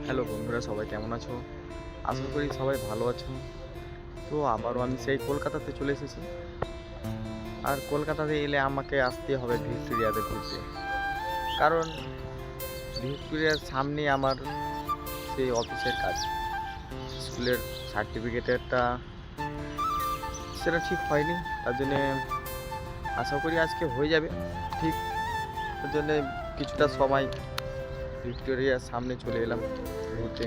Hello বন্ধুরা, সবাই কেমন আছো? আশা করি সবাই ভালো আছো। তো আবারও আমি সেই কলকাতাতে চলে এসেছি। আর কলকাতাতে এলে আমাকে আসতে হবে ভিক্টোরিয়াতে ঘুরতে। কারণ ভিক্টোরিয়ার সামনেই আমার সেই অফিসের কাজ। স্কুলের সার্টিফিকেটেরটা সেটা ঠিক হয়নি। তার জন্যে আশা করি আজকে হয়ে যাবে ঠিক। তার জন্যে কিছুটা সময় ভিক্টোরিয়ার সামনে চলে এলাম ঘুরতে।